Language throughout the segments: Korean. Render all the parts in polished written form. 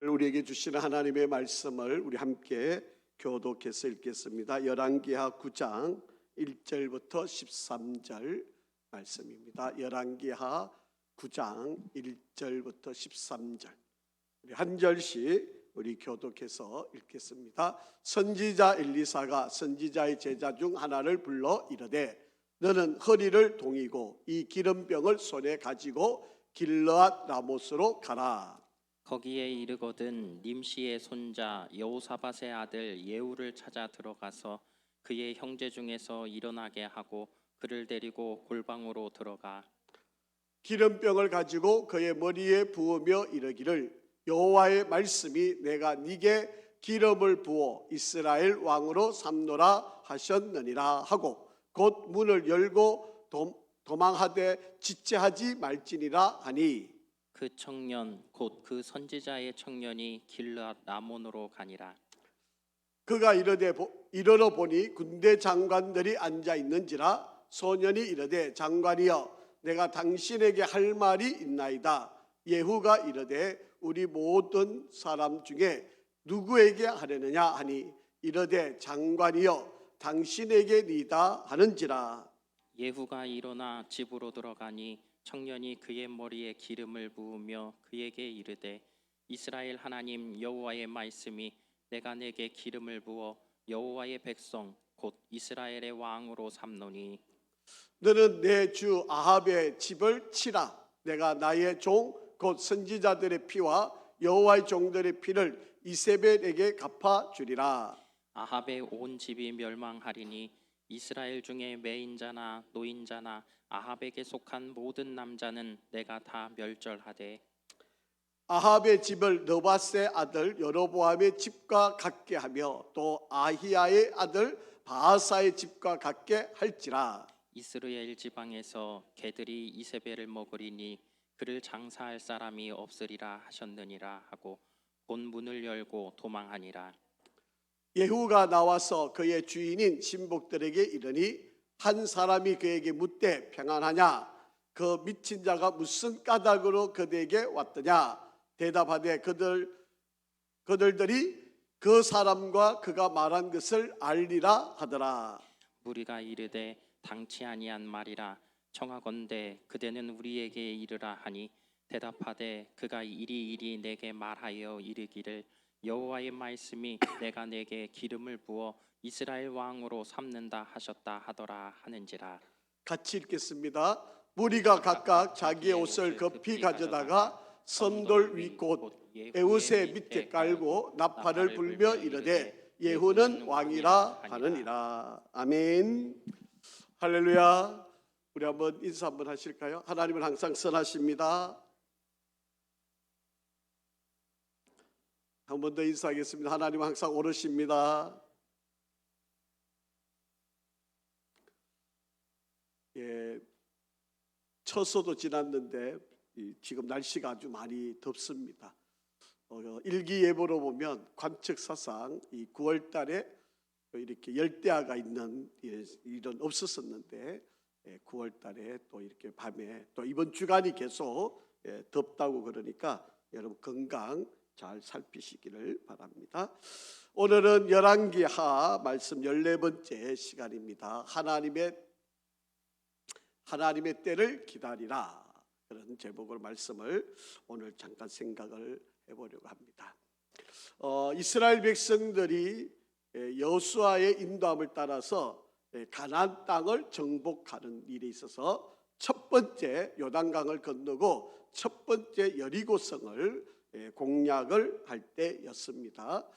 우리에게 주시는 하나님의 말씀을 우리 함께 교독해서 읽겠습니다. 열왕기하 9장 1절부터 13절 말씀입니다. 열왕기하 9장 1절부터 13절 우리 한 절씩 우리 교독해서 읽겠습니다. 선지자 엘리사가 선지자의 제자 중 하나를 불러 이르되 너는 허리를 동이고 이 기름병을 손에 가지고 길르앗 라못으로 가라. 거기에 이르거든 님시의 손자 여호사밧의 아들 예후를 찾아 들어가서 그의 형제 중에서 일어나게 하고 그를 데리고 골방으로 들어가 기름병을 가지고 그의 머리에 부으며 이르기를 여호와의 말씀이 내가 네게 기름을 부어 이스라엘 왕으로 삼노라 하셨느니라 하고 곧 문을 열고 도망하되 지체하지 말지니라 하니 그 청년 곧 그 선지자의 청년이 길르앗 라몬으로 가니라. 그가 이르러 보니 군대 장관들이 앉아 있는지라 소년이 이르되 장관이여 내가 당신에게 할 말이 있나이다. 예후가 이르되 우리 모든 사람 중에 누구에게 하려느냐 하니 이르되 장관이여 당신에게니이다 하는지라. 예후가 일어나 집으로 들어가니 청년이 그의 머리에 기름을 부으며 그에게 이르되 이스라엘 하나님 여호와의 말씀이 내가 내게 기름을 부어 여호와의 백성 곧 이스라엘의 왕으로 삼노니 너는 내 주 아합의 집을 치라. 내가 나의 종 곧 선지자들의 피와 여호와의 종들의 피를 이세벨에게 갚아 주리라. 아합의 온 집이 멸망하리니 이스라엘 중에 매인자나 노인자나 아합에게 속한 모든 남자는 내가 다 멸절하되 아합의 집을 느밧의 아들 여로보암의 집과 같게 하며 또 아히야의 아들 바하사의 집과 같게 할지라. 이스라엘 지방에서 개들이 이세벨을 먹으리니 그를 장사할 사람이 없으리라 하셨느니라 하고 곧 문을 열고 도망하니라. 예후가 나와서 그의 주인인 신복들에게 이르니 한 사람이 그에게 묻되 평안하냐? 그 미친 자가 무슨 까닭으로 그들에게 왔더냐? 대답하되 그들들이 그 사람과 그가 말한 것을 알리라 하더라. 무리가 이르되 당치 아니한 말이라 청하건대 그대는 우리에게 이르라 하니 대답하되 그가 이리 내게 말하여 이르기를 여호와의 말씀이 내가 내게 기름을 부어 이스라엘 왕으로 삼는다 하셨다 하더라 하는지라. 같이 읽겠습니다. 무리가 각각 자기의 옷을 급히 가져다가 선돌 위 곧 에우세 밑에 깔고 나팔을 불며 이르되 예후는 왕이라 하느니라. 아멘. 할렐루야. 우리 한번 인사 한번 하실까요? 하나님은 항상 선하십니다. 한 번 더 인사하겠습니다. 하나님은 항상 옳으십니다. 예, 처서도 지났는데 지금 날씨가 아주 많이 덥습니다. 일기예보로 보면 관측사상 이 9월 달에 이렇게 열대야가 있는 일은 없었었는데 9월 달에 또 이렇게 밤에 또 이번 주간이 계속 덥다고 그러니까 여러분 건강 잘 살피시기를 바랍니다. 오늘은 열왕기하 말씀 14번째 시간입니다. 하나님의 때를 기다리라, 그런 제목의 말씀을 오늘 잠깐 생각을 해보려고 합니다. 이스라엘 백성들이 여호수아의 인도함을 따라서 가나안 땅을 정복하는 일에 있어서 첫 번째 요단강을 건너고 첫 번째 여리고성을 공략을 할 때였습니다.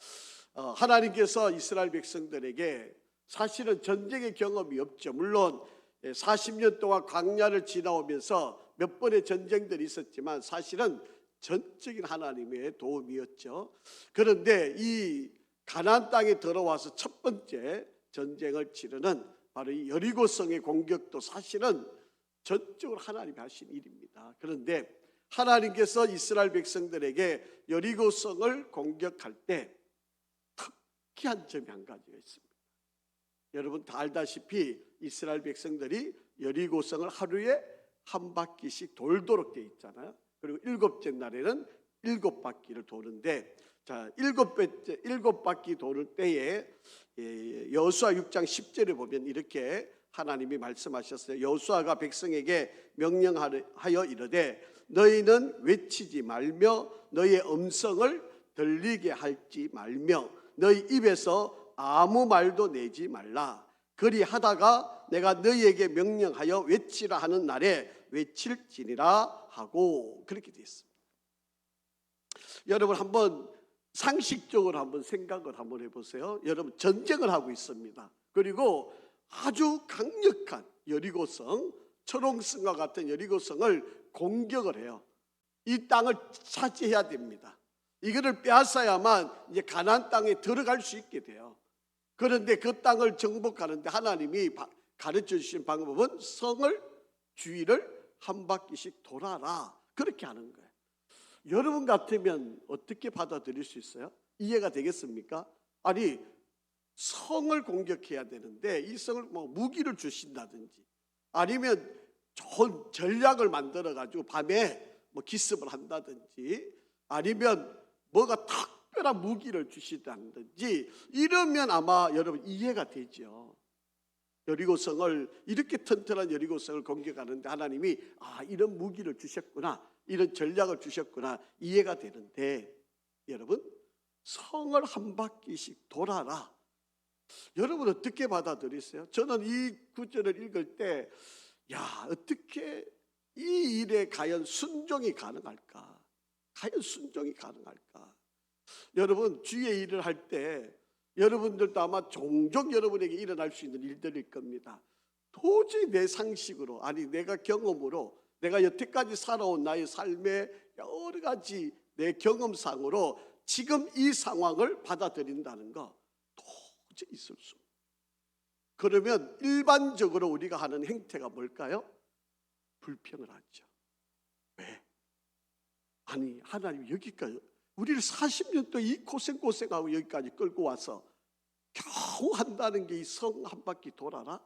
하나님께서 이스라엘 백성들에게 사실은 전쟁의 경험이 없죠. 물론 40년 동안 광야를 지나오면서 몇 번의 전쟁들이 있었지만 사실은 전적인 하나님의 도움이었죠. 그런데 이 가나안 땅에 들어와서 첫 번째 전쟁을 치르는 바로 이 여리고성의 공격도 사실은 전적으로 하나님이 하신 일입니다. 그런데 하나님께서 이스라엘 백성들에게 여리고성을 공격할 때 특이한 점이 한 가지가 있습니다. 여러분 다 알다시피 이스라엘 백성들이 여리고성을 하루에 한 바퀴씩 돌도록 되어 있잖아요. 그리고 7째 날에는 7바퀴를 도는데, 자, 일곱 바퀴 도는 때에 여호수아 6장 10절에 보면 이렇게 하나님이 말씀하셨어요. 여호수아가 백성에게 명령하여 이르되 너희는 외치지 말며 너희의 음성을 들리게 할지 말며 너희 입에서 아무 말도 내지 말라. 그리하다가 내가 너희에게 명령하여 외치라 하는 날에 외칠지니라 하고, 그렇게 되어 있습니다. 여러분 한번 상식적으로 한번 생각을 한번 해보세요. 여러분 전쟁을 하고 있습니다. 그리고 아주 강력한 여리고성, 초롱성과 같은 여리고성을 공격을 해요. 이 땅을 차지해야 됩니다. 이거를 빼앗아야만 이제 가나안 땅에 들어갈 수 있게 돼요. 그런데 그 땅을 정복하는데 하나님이 가르쳐 주신 방법은 성을 주위를 한 바퀴씩 돌아라, 그렇게 하는 거예요. 여러분 같으면 어떻게 받아들일 수 있어요? 이해가 되겠습니까? 아니, 성을 공격해야 되는데 이 성을 뭐 무기를 주신다든지 아니면 좋은 전략을 만들어 가지고 밤에 뭐 기습을 한다든지 아니면 뭐가 특별한 무기를 주시다든지 이러면 아마 여러분 이해가 되죠. 여리고성을, 이렇게 튼튼한 여리고성을 공격하는데 하나님이 이런 무기를 주셨구나, 이런 전략을 주셨구나, 이해가 되는데, 여러분 성을 한 바퀴씩 돌아라. 여러분 어떻게 받아들이세요? 저는 이 구절을 읽을 때 어떻게 이 일에 과연 순종이 가능할까? 과연 순종이 가능할까? 여러분 주의 일을 할 때 여러분들도 아마 종종 여러분에게 일어날 수 있는 일들일 겁니다. 도저히 내 상식으로, 아니 내가 경험으로, 내가 여태까지 살아온 나의 삶의 여러 가지 내 경험상으로 지금 이 상황을 받아들인다는 거 도저히 있을 수 없어요. 그러면 일반적으로 우리가 하는 행태가 뭘까요? 불평을 하죠. 왜? 아니 하나님 여기까지 우리를 40년 동안 이 고생하고 여기까지 끌고 와서 겨우 한다는 게 이 성 한 바퀴 돌아라?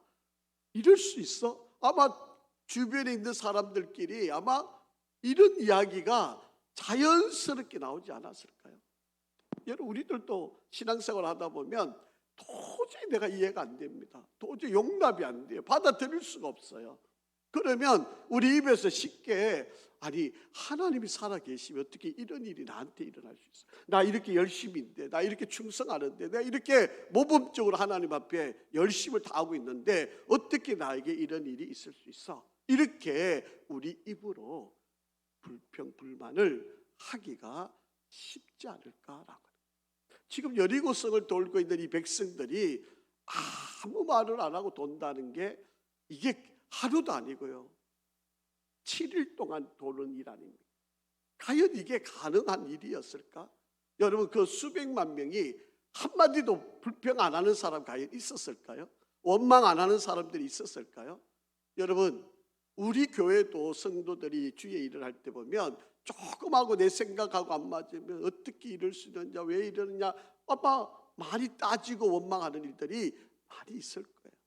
이럴 수 있어? 아마 주변에 있는 사람들끼리 아마 이런 이야기가 자연스럽게 나오지 않았을까요? 여러분 우리들도 신앙생활 하다 보면 도저히 내가 이해가 안 됩니다. 도저히 용납이 안 돼요. 받아들일 수가 없어요. 그러면 우리 입에서 쉽게 아니 하나님이 살아계시면 어떻게 이런 일이 나한테 일어날 수 있어? 나 이렇게 열심인데, 나 이렇게 충성하는데, 내가 이렇게 모범적으로 하나님 앞에 열심을 다하고 있는데 어떻게 나에게 이런 일이 있을 수 있어? 이렇게 우리 입으로 불평 불만을 하기가 쉽지 않을까라고. 지금 여리고성을 돌고 있는 이 백성들이 아무 말을 안 하고 돈다는 게 이게 하루도 아니고요 7일 동안 도는 일 아닙니까? 과연 이게 가능한 일이었을까? 여러분 그 수백만 명이 한마디도 불평 안 하는 사람 과연 있었을까요? 원망 안 하는 사람들이 있었을까요? 여러분 우리 교회도 성도들이 주의 일을 할 때 보면 조금하고 내 생각하고 안 맞으면 어떻게 이럴 수 있느냐, 왜 이러느냐 아마 많이 따지고 원망하는 일들이 많이 있을 거예요.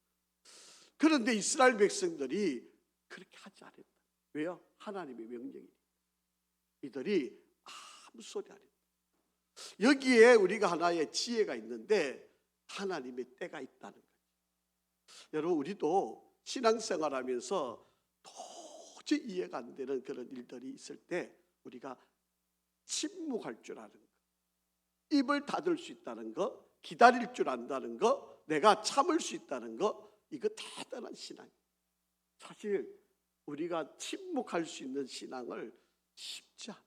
그런데 이스라엘 백성들이 그렇게 하지 않았다. 왜요? 하나님의 명령이니까. 이들이 아무 소리 안 했다. 여기에 우리가 하나의 지혜가 있는데 하나님의 때가 있다는 거죠. 여러분 우리도 신앙생활하면서 도저히 이해가 안 되는 그런 일들이 있을 때 우리가 침묵할 줄 아는 거, 입을 닫을 수 있다는 거, 기다릴 줄 안다는 거, 내가 참을 수 있다는 거, 이거 대단한 신앙이에요. 사실 우리가 침묵할 수 있는 신앙을 쉽지 않아요.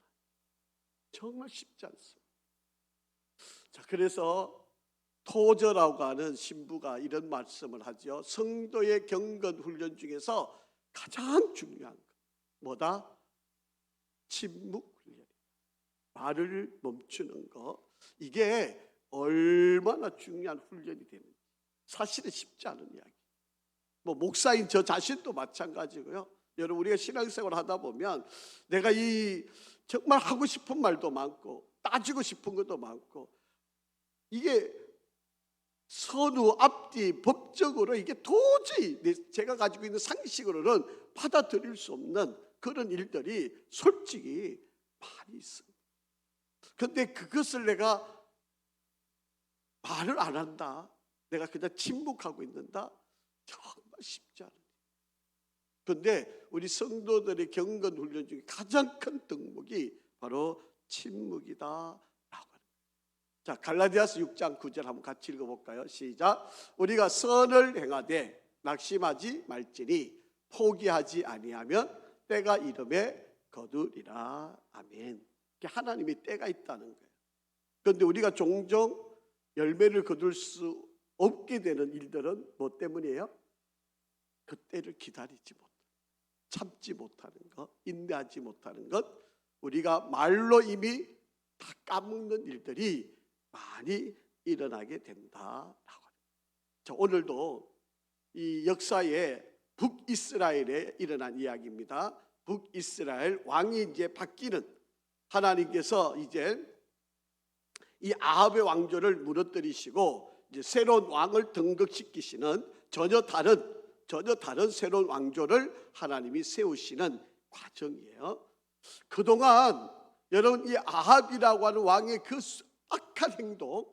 정말 쉽지 않습니다. 자, 그래서 토저라고 하는 신부가 이런 말씀을 하죠. 성도의 경건 훈련 중에서 가장 중요한 거 뭐다? 침묵 훈련. 말을 멈추는 거. 이게 얼마나 중요한 훈련이 되는지 사실은 쉽지 않은 이야기. 뭐 목사인 저 자신도 마찬가지고요. 여러분 우리가 신앙생활 하다 보면 내가 이 정말 하고 싶은 말도 많고 따지고 싶은 것도 많고 이게 선우 앞뒤 법적으로 이게 도저히 제가 가지고 있는 상식으로는 받아들일 수 없는 그런 일들이 솔직히 많이 있습니다. 근데 그것을 내가 말을 안 한다, 내가 그냥 침묵하고 있는다, 정말 쉽지 않아요. 그런데 우리 성도들의 경건 훈련 중에 가장 큰 덕목이 바로 침묵이다라고 합니다. 자, 갈라디아서 6장 9절 한번 같이 읽어볼까요? 시작. 우리가 선을 행하되 낙심하지 말지니 포기하지 아니하면 때가 이름에 거두리라. 아멘. 하나님이 때가 있다는 거예요. 그런데 우리가 종종 열매를 거둘 수 없게 되는 일들은 뭐 때문이에요? 그 때를 기다리지 못, 참지 못하는 것, 인내하지 못하는 것, 우리가 말로 이미 다 까먹는 일들이 많이 일어나게 된다라고 합니다. 자, 오늘도 이 역사에 북이스라엘에 일어난 이야기입니다. 북이스라엘 왕이 이제 바뀌는, 하나님께서 이제 이 아합의 왕조를 무너뜨리시고 이제 새로운 왕을 등극시키시는 전혀 다른 새로운 왕조를 하나님이 세우시는 과정이에요. 그동안 여러분, 이 아합이라고 하는 왕의 그 악한 행동,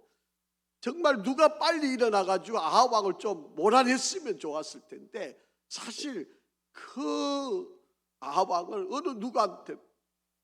정말 누가 빨리 일어나가지고 아합 왕을 좀 몰아냈으면 좋았을 텐데, 사실 그 아합 왕을 어느 누구한테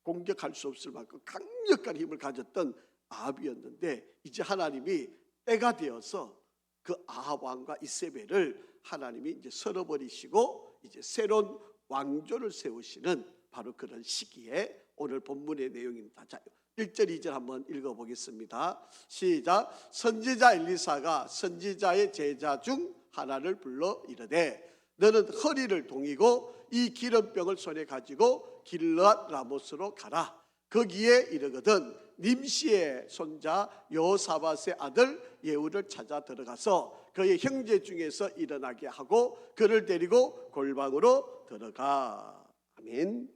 공격할 수 없을 만큼 강력한 힘을 가졌던 아합이었는데, 이제 하나님이 때가 되어서 그 아합 왕과 이세벨을 하나님이 이제 썰어버리시고 이제 새로운 왕조를 세우시는 바로 그런 시기에 오늘 본문의 내용입니다. 자, 1절 2절 한번 읽어보겠습니다. 시작. 선지자 엘리사가 선지자의 제자 중 하나를 불러 이르되 너는 허리를 동이고 이 기름병을 손에 가지고 길르앗 라모스로 가라. 거기에 이르거든 님시의 손자 여호사밧의 아들 예후를 찾아 들어가서 그의 형제 중에서 일어나게 하고 그를 데리고 골방으로 들어가. 아멘.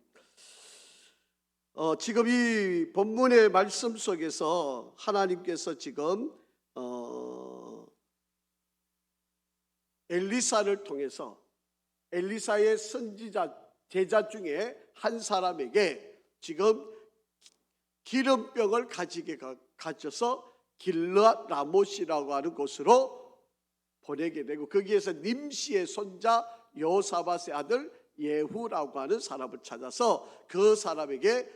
지금 이 본문의 말씀 속에서 하나님께서 지금 엘리사를 통해서 엘리사의 선지자 제자 중에 한 사람에게 지금 기름병을 가져서 길르앗 라못이라고 하는 곳으로 보내게 되고, 거기에서 님시의 손자 여호사밧의 아들 예후라고 하는 사람을 찾아서 그 사람에게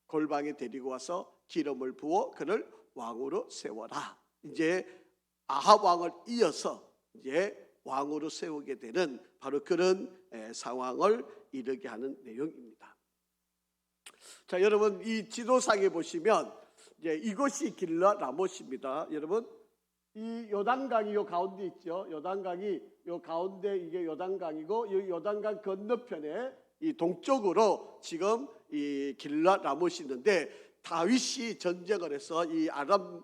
골방에 데리고 와서 기름을 부어 그를 왕으로 세워라. 이제 아합 왕을 이어서 이제 왕으로 세우게 되는 바로 그런 상황을 이르게 하는 내용입니다. 자, 여러분, 이 지도상에 보시면 이제 이것이 길르앗 라못입니다. 여러분, 이 요단강이 요 가운데 있죠. 요단강이 요 가운데, 이게 요단강이고, 이 요단강 건너편에 이 동쪽으로 지금 이 길르앗 라못이 있는데, 다윗이 전쟁을 해서 이 아람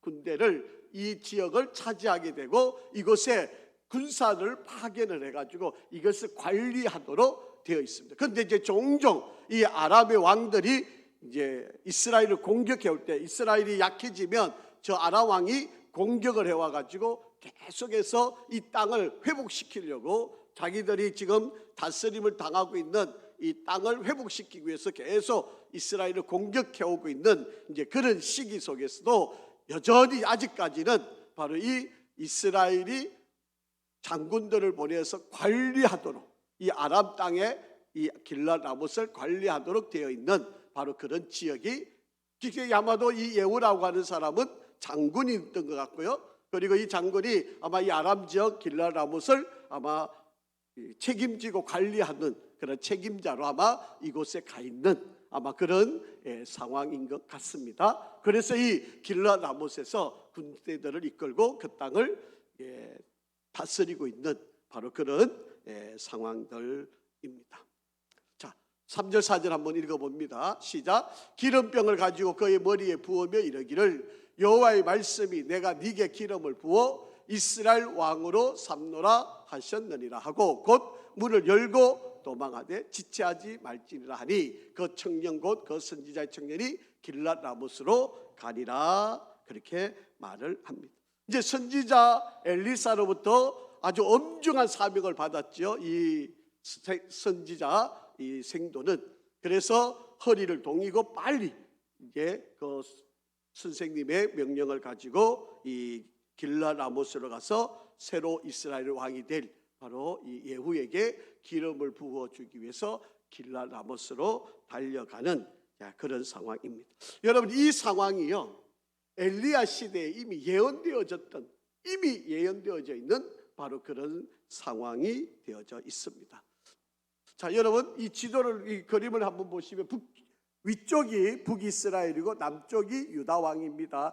군대를, 이 지역을 차지하게 되고 이곳에 군사를 파견을 해가지고 이것을 관리하도록 되어 있습니다. 그런데 이제 종종 이 아람의 왕들이 이제 이스라엘을 공격해 올 때, 이스라엘이 약해지면 저 아람 왕이 공격을 해와가지고 계속해서 이 땅을 회복시키려고, 자기들이 지금 다스림을 당하고 있는 이 땅을 회복시키기 위해서 계속 이스라엘을 공격해 오고 있는 이제 그런 시기 속에서도 여전히 아직까지는 바로 이 이스라엘이 장군들을 보내서 관리하도록, 이 아람 땅에 이 길르앗 라못을 관리하도록 되어 있는 바로 그런 지역이, 아마도 이 예후라고 하는 사람은 장군이었던 것 같고요. 그리고 이 장군이 아마 이 아람 지역 길르앗 라못을 아마 책임지고 관리하는 그런 책임자로 아마 이곳에 가 있는 아마 그런 상황인 것 같습니다. 그래서 이 길르앗 라못에서 군대들을 이끌고 그 땅을 다스리고 있는 바로 그런 상황들입니다. 자, 3절 4절 한번 읽어봅니다. 시작. 기름병을 가지고 그의 머리에 부으며 이르기를 여호와의 말씀이 내가 네게 기름을 부어 이스라엘 왕으로 삼노라 하셨느니라 하고 곧 문을 열고 도망하되 지체하지 말지니라 하니 그 청년 곧 그 선지자의 청년이 길르앗 라못으로 가니라. 그렇게 말을 합니다. 이제 선지자 엘리사로부터 아주 엄중한 사명을 받았죠. 이 선지자 이 생도는. 그래서 허리를 동이고 빨리 이제 그 선생님의 명령을 가지고 이 길랏 라모스로 가서 새로 이스라엘 왕이 될 바로 이 예후에게 기름을 부어 주기 위해서 길랏 라모스로 달려가는 그런 상황입니다. 여러분, 이 상황이요, 엘리야 시대에 이미 예언되어져 있는 바로 그런 상황이 되어져 있습니다. 자, 여러분, 이 지도를, 이 그림을 한번 보시면 위쪽이 북이스라엘이고 남쪽이 유다 왕입니다.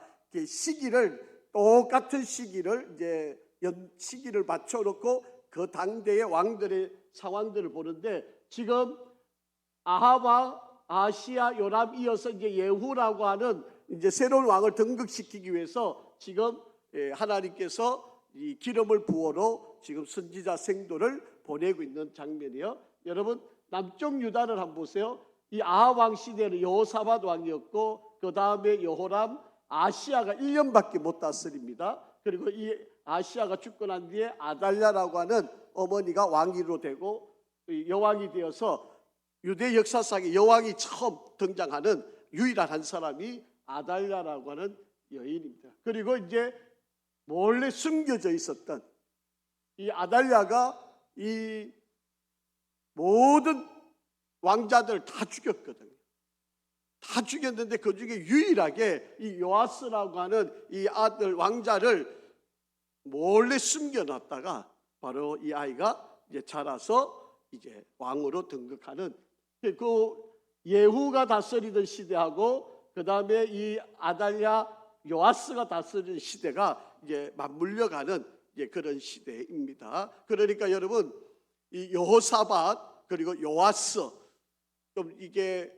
똑같은 시기를 이제 시기를 맞춰놓고 그 당대의 왕들의 상황들을 보는데, 지금 아합 왕, 아시야, 요람 이어서 이제 예후라고 하는 이제 새로운 왕을 등극시키기 위해서 지금 하나님께서 이 기름을 부어로 지금 선지자 생도를 보내고 있는 장면이요. 여러분, 남쪽 유다를 한번 보세요. 이 아합 왕 시대는 여호사밧 왕이었고, 그 다음에 여호람, 아시야가 1년밖에 못 다스립니다. 그리고 이 아시야가 죽고 난 뒤에 아달랴라고 하는 어머니가 왕위로 되고 여왕이 되어서 유대 역사상에 여왕이 처음 등장하는 유일한 한 사람이 아달랴라고 하는 여인입니다. 그리고 이제 몰래 숨겨져 있었던 이 아달랴가 이 모든 왕자들 다 죽였거든요. 다 죽였는데 그 중에 유일하게 이 요아스라고 하는 이 아들 왕자를 몰래 숨겨놨다가 바로 이 아이가 이제 자라서 이제 왕으로 등극하는, 그 예후가 다스리던 시대하고 그 다음에 이 아달랴 요아스가 다스리는 시대가 이제 맞물려가는 이제 그런 시대입니다. 그러니까 여러분, 이 여호사밧 그리고 요아스, 좀 이게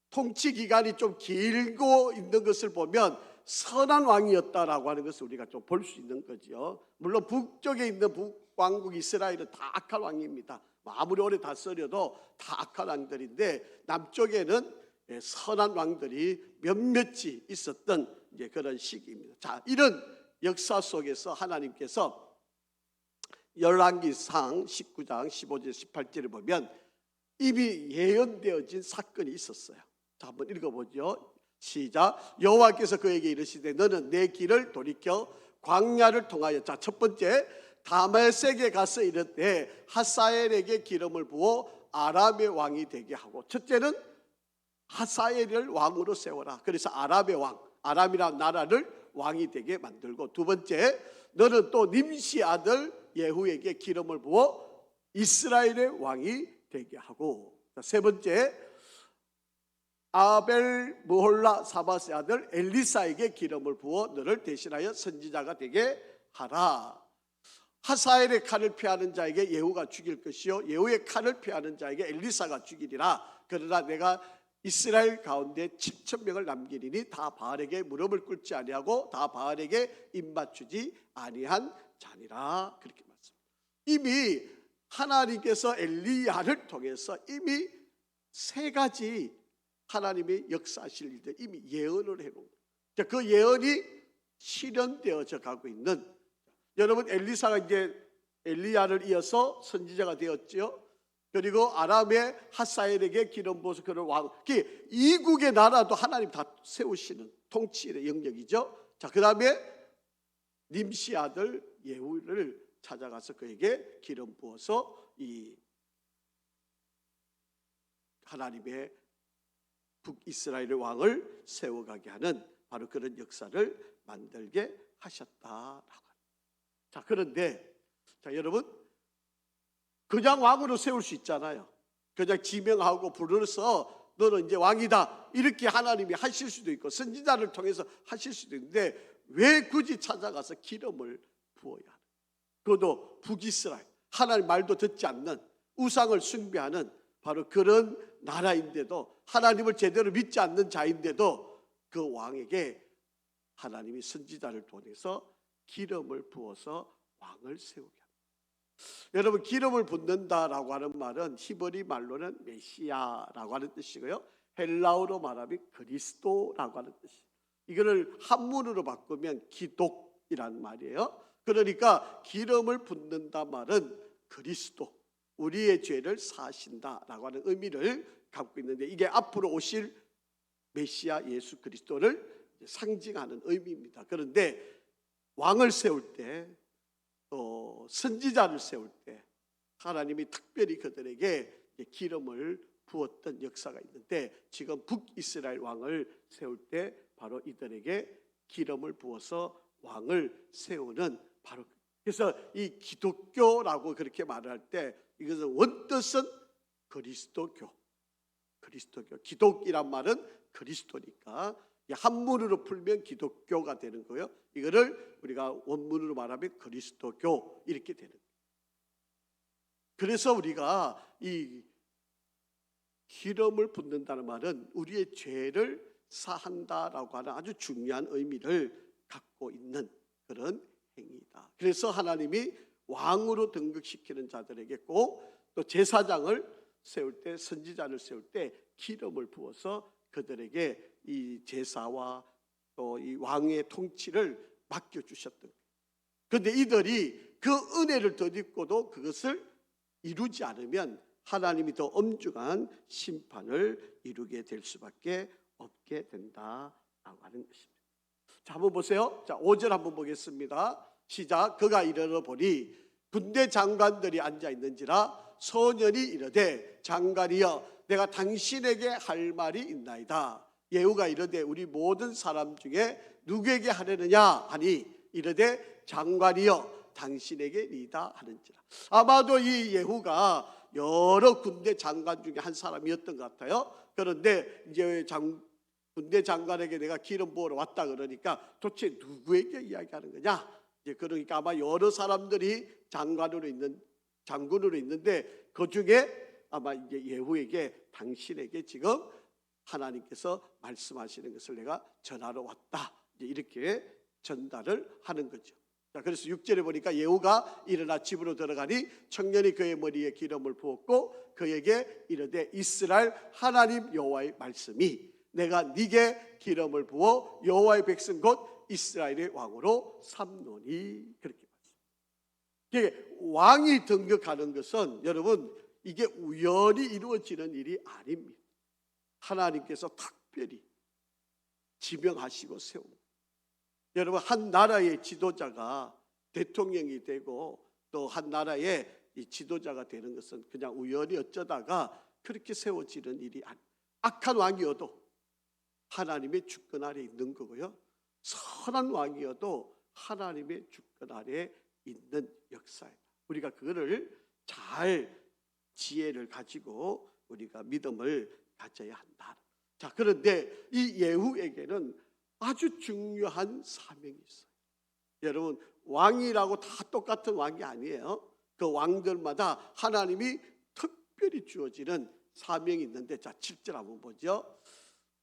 통치 기간이 좀 길고 있는 것을 보면 선한 왕이었다라고 하는 것을 우리가 좀 볼 수 있는 거죠. 물론 북쪽에 있는 북왕국 이스라엘은 다 악한 왕입니다. 아무리 오래 다스려도 다 악한 왕들인데, 남쪽에는 선한 왕들이 몇몇이 있었던 이제 그런 시기입니다. 자, 이런 역사 속에서 하나님께서 열왕기상 19장 15절 18절을 보면 이미 예언되어진 사건이 있었어요. 자, 한번 읽어보죠. 시작. 여호와께서 그에게 이르시되 너는 내 길을 돌이켜 광야를 통하여, 자, 첫 번째, 다메섹에 가서 이르되 하사엘에게 기름을 부어 아람의 왕이 되게 하고, 첫째는 하사엘을 왕으로 세워라. 그래서 아람의 왕, 아람이라는 나라를 왕이 되게 만들고, 두 번째, 너는 또 님시 아들 예후에게 기름을 부어 이스라엘의 왕이 되게 하고, 세 번째, 아벨 무홀라 사바스의 아들 엘리사에게 기름을 부어 너를 대신하여 선지자가 되게 하라. 하사엘의 칼을 피하는 자에게 예후가 죽일 것이요 예후의 칼을 피하는 자에게 엘리사가 죽이리라. 그러나 내가 이스라엘 가운데 7,000명을 남기리니 다 바알에게 무릎을 꿇지 아니하고 다 바알에게 입맞추지 아니한 자니라. 그렇게 말씀합니다. 이미 하나님께서 엘리야를 통해서 이미 세 가지 하나님의 역사하실 일들 이미 예언을 해놓은 거예요. 그 예언이 실현되어져 가고 있는, 여러분, 엘리사가 이제 엘리야를 이어서 선지자가 되었죠. 그리고 아람의 하사엘에게 기름 부어서 그를 왕, 이국의 나라도 하나님 다 세우시는 통치의 영역이죠. 자, 그 다음에 님시 아들 예후를 찾아가서 그에게 기름 부어서 이 하나님의 북이스라엘의 왕을 세워가게 하는 바로 그런 역사를 만들게 하셨다라고 합니다. 자, 그런데 자, 여러분, 그냥 왕으로 세울 수 있잖아요. 그냥 지명하고 부르서 너는 이제 왕이다 이렇게 하나님이 하실 수도 있고 선지자를 통해서 하실 수도 있는데, 왜 굳이 찾아가서 기름을 부어야 하는, 그것도 북이스라엘, 하나님 말도 듣지 않는 우상을 숭배하는 바로 그런 나라인데도, 하나님을 제대로 믿지 않는 자인데도 그 왕에게 하나님이 선지자를 통해서 기름을 부어서 왕을 세우게 합니다. 여러분, 기름을 붓는다라고 하는 말은 히브리 말로는 메시아라고 하는 뜻이고요, 헬라어로 말하면 그리스도라고 하는 뜻이에요. 이거를 한문으로 바꾸면 기독이라는 말이에요. 그러니까 기름을 붓는다 말은 그리스도, 우리의 죄를 사하신다라고 하는 의미를 갖고 있는데, 이게 앞으로 오실 메시아 예수 그리스도를 상징하는 의미입니다. 그런데 왕을 세울 때, 또 선지자를 세울 때 하나님이 특별히 그들에게 기름을 부었던 역사가 있는데, 지금 북이스라엘 왕을 세울 때 바로 이들에게 기름을 부어서 왕을 세우는, 바로 그래서 이 기독교라고 그렇게 말할 때 이것은 원뜻은 그리스도교, 기독이란 말은 그리스도니까 한문으로 풀면 기독교가 되는 거예요. 이거를 우리가 원문으로 말하면 그리스도교 이렇게 되는 거예요. 그래서 우리가 이 기름을 붓는다는 말은 우리의 죄를 사한다라고 하는 아주 중요한 의미를 갖고 있는 그런 행위다. 그래서 하나님이 왕으로 등극시키는 자들에게 꼭, 또 제사장을 세울 때, 선지자를 세울 때 기름을 부어서 그들에게 이 제사와 또 이 왕의 통치를 맡겨주셨던 거예요. 그런데 이들이 그 은혜를 덧입고도 그것을 이루지 않으면 하나님이 더 엄중한 심판을 이루게 될 수밖에 없게 된다라고 하는 것입니다. 자, 한번 보세요. 자, 5절 한번 보겠습니다. 시작. 그가 이르러 보니 군대 장관들이 앉아 있는지라 소년이 이르되 장관이여 내가 당신에게 할 말이 있나이다. 예후가 이르되 우리 모든 사람 중에 누구에게 하려느냐 하니 이르되 장관이여 당신에게 이다 하는지라. 아마도 이 예후가 여러 군대 장관 중에 한 사람이었던 것 같아요. 그런데 이제 군대 장관에게 내가 기름 부으러 왔다 그러니까 도대체 누구에게 이야기하는 거냐? 이제 그러니까 아마 여러 사람들이 장군으로 있는데 그 중에 아마 이제 예후에게 당신에게 지금 하나님께서 말씀하시는 것을 내가 전하러 왔다. 이제 이렇게 전달을 하는 거죠. 자, 그래서 6절에 보니까 예후가 일어나 집으로 들어가니 청년이 그의 머리에 기름을 부었고 그에게 이르되 이스라엘 하나님 여호와의 말씀이 내가 네게 기름을 부어 여호와의 백성 곧 이스라엘의 왕으로 삼노니. 그렇게 말씀합니다. 왕이 등극하는 것은 여러분 이게 우연히 이루어지는 일이 아닙니다. 하나님께서 특별히 지명하시고 세웁니다. 여러분 한 나라의 지도자가 대통령이 되고 또 한 나라의 이 지도자가 되는 것은 그냥 우연히 어쩌다가 그렇게 세워지는 일이 아닙니다. 악한 왕이어도 하나님의 주권 아래 있는 거고요. 선한 왕이어도 하나님의 주권 아래 있는 역사입니다. 우리가 그거를 잘 지혜를 가지고 우리가 믿음을 가져야 한다. 자, 그런데 이 예후에게는 아주 중요한 사명이 있어요. 여러분 왕이라고 다 똑같은 왕이 아니에요. 그 왕들마다 하나님이 특별히 주어지는 사명이 있는데, 자 7절 한번 보죠.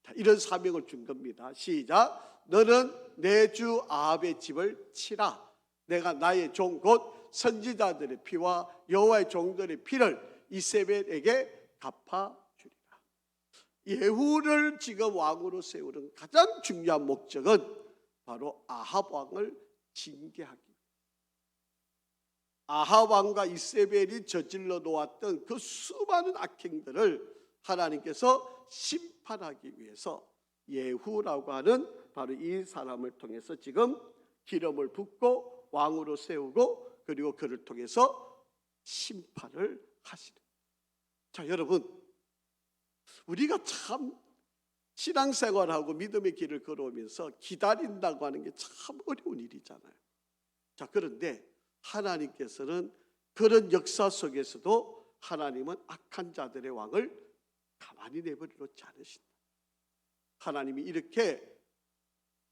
자, 이런 사명을 준 겁니다. 시작. 너는 내 주 아합의 집을 치라. 내가 나의 종 곧 선지자들의 피와 여호와의 종들의 피를 이세벨에게 갚아주리라. 예후를 지금 왕으로 세우는 가장 중요한 목적은 바로 아합 왕을 징계하기. 아합 왕과 이세벨이 저질러 놓았던 그 수많은 악행들을 하나님께서 심판하기 위해서 예후라고 하는 바로 이 사람을 통해서 지금 기름을 붓고 왕으로 세우고 그리고 그를 통해서 심판을 하시는. 자, 여러분 우리가 참 신앙생활하고 믿음의 길을 걸어오면서 기다린다고 하는 게 참 어려운 일이잖아요. 자, 그런데 하나님께서는 그런 역사 속에서도 하나님은 악한 자들의 왕을 가만히 내버려 놓지 않으신다. 하나님이 이렇게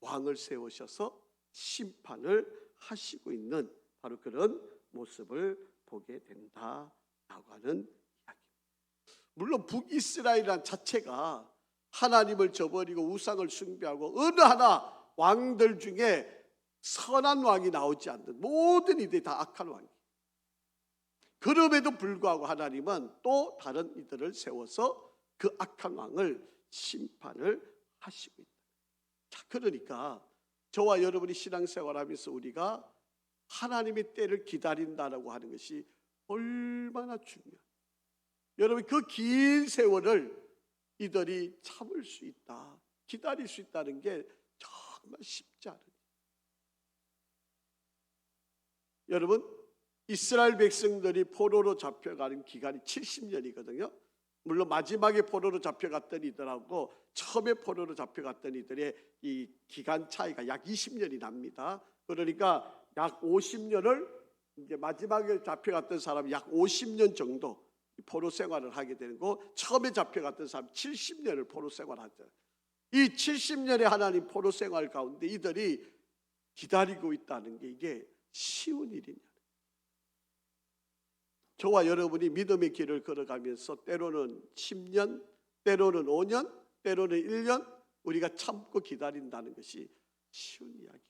왕을 세우셔서 심판을 하시고 있는 바로 그런 모습을 보게 된다라고 하는 이야기입니다. 물론 북이스라엘이란 자체가 하나님을 저버리고 우상을 숭배하고 어느 하나 왕들 중에 선한 왕이 나오지 않는 모든 이들이 다 악한 왕이에요. 그럼에도 불구하고 하나님은 또 다른 이들을 세워서 그 악한 왕을 심판을 하시고 있다. 자, 그러니까 저와 여러분이 신앙생활하면서 우리가 하나님의 때를 기다린다라고 하는 것이 얼마나 중요해요. 여러분 그 긴 세월을 이들이 참을 수 있다. 기다릴 수 있다는 게 정말 쉽지 않아요. 여러분, 이스라엘 백성들이 포로로 잡혀가는 기간이 70년이거든요. 물론 마지막에 포로로 잡혀갔던 이들하고 처음에 포로로 잡혀갔던 이들의 이 기간 차이가 약 20년이 납니다. 그러니까 약 50년을 이제 마지막에 잡혀갔던 사람이 약 50년 정도 포로 생활을 하게 되는 거, 처음에 잡혀갔던 사람 70년을 포로 생활하죠. 이 70년의 하나님 포로 생활 가운데 이들이 기다리고 있다는 게 이게 쉬운 일이냐. 저와 여러분이 믿음의 길을 걸어가면서 때로는 10년, 때로는 5년, 때로는 1년 우리가 참고 기다린다는 것이 쉬운 이야기가.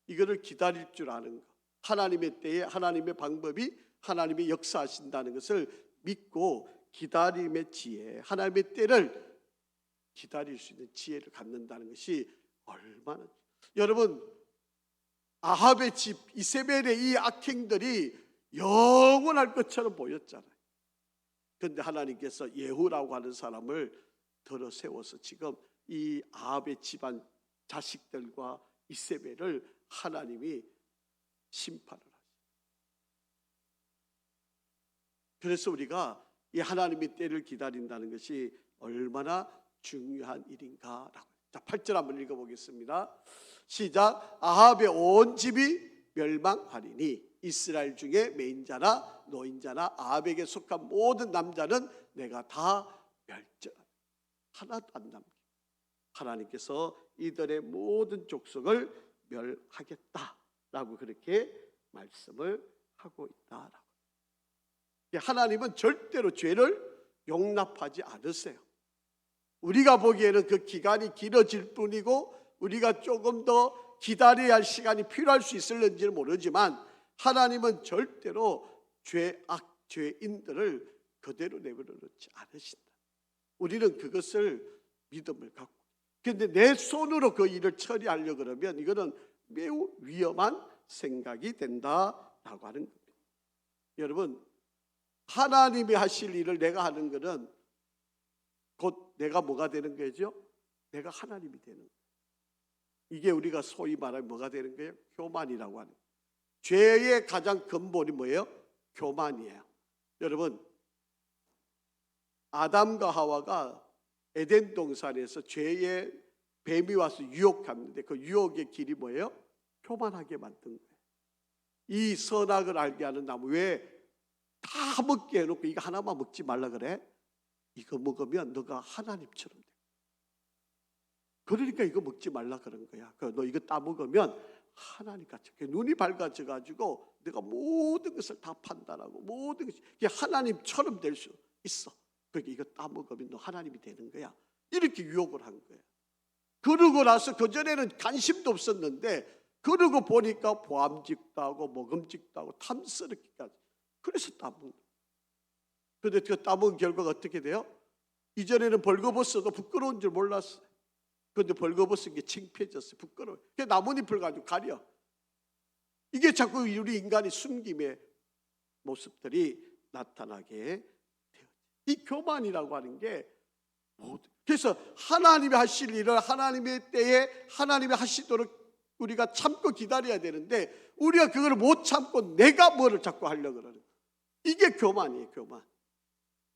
이거를 기다릴 줄 아는 것, 하나님의 때에 하나님의 방법이 하나님이 역사하신다는 것을 믿고 기다림의 지혜, 하나님의 때를 기다릴 수 있는 지혜를 갖는다는 것이 얼마나. 여러분, 아합의 집 이세벨의 이 악행들이 영원할 것처럼 보였잖아요. 그런데 하나님께서 예후라고 하는 사람을 들어 세워서 지금 이 아합의 집안 자식들과 이세벨을 하나님이 심판을 하죠. 그래서 우리가 이 하나님의 때를 기다린다는 것이 얼마나 중요한 일인가라고. 자, 8절 한번 읽어보겠습니다. 시작. 아합의 온 집이 멸망하리니 이스라엘 중에 매인자나 노인자나 아합에게 속한 모든 남자는 내가 다 멸절하리라. 하나도 안 남겨. 하나님께서 이들의 모든 족속을 멸하겠다라고 그렇게 말씀을 하고 있다라고. 하나님은 절대로 죄를 용납하지 않으세요. 우리가 보기에는 그 기간이 길어질 뿐이고 우리가 조금 더 기다려야 할 시간이 필요할 수 있을는지는 모르지만 하나님은 절대로 죄인들을 그대로 내버려 놓지 않으신다. 우리는 그것을 믿음을 갖고. 그런데 내 손으로 그 일을 처리하려고 그러면 이거는 매우 위험한 생각이 된다라고 하는 겁니다. 여러분, 하나님이 하실 일을 내가 하는 것은 곧 내가 뭐가 되는 거죠? 내가 하나님이 되는 거예요. 이게 우리가 소위 말하면 뭐가 되는 거예요? 교만이라고 하는 거예요. 죄의 가장 근본이 뭐예요? 교만이에요. 여러분, 아담과 하와가 에덴 동산에서 죄의 뱀이 와서 유혹하는데 그 유혹의 길이 뭐예요? 교만하게 만든 거예요. 이 선악을 알게 하는 나무 왜 다 먹게 해놓고 이거 하나만 먹지 말라 그래? 이거 먹으면 너가 하나님처럼 돼. 그러니까 이거 먹지 말라 그런 거야. 너 이거 따먹으면 하나님같이 눈이 밝아져가지고 내가 모든 것을 다 판단하고 모든 것이 하나님처럼 될 수 있어. 그러니까 이거 따먹으면 너 하나님이 되는 거야. 이렇게 유혹을 한 거야. 그러고 나서 그전에는 관심도 없었는데 그러고 보니까 보암직도 하고 먹음직도 하고 탐스럽기까지. 그래서 따먹는 거야. 그런데 그 따먹은 결과가 어떻게 돼요? 이전에는 벌거벗어도 부끄러운 줄 몰랐어요. 그런데 벌거벗은 게 창피해졌어요. 부끄러워요. 그래서 나뭇잎을 가지고 가려. 이게 자꾸 우리 인간이 숨김의 모습들이 나타나게 돼요. 이 교만이라고 하는 게 모든. 그래서 하나님이 하실 일을 하나님의 때에 하나님이 하시도록 우리가 참고 기다려야 되는데 우리가 그걸 못 참고 내가 뭐를 자꾸 하려고 그러는 거예요. 이게 교만이에요. 교만.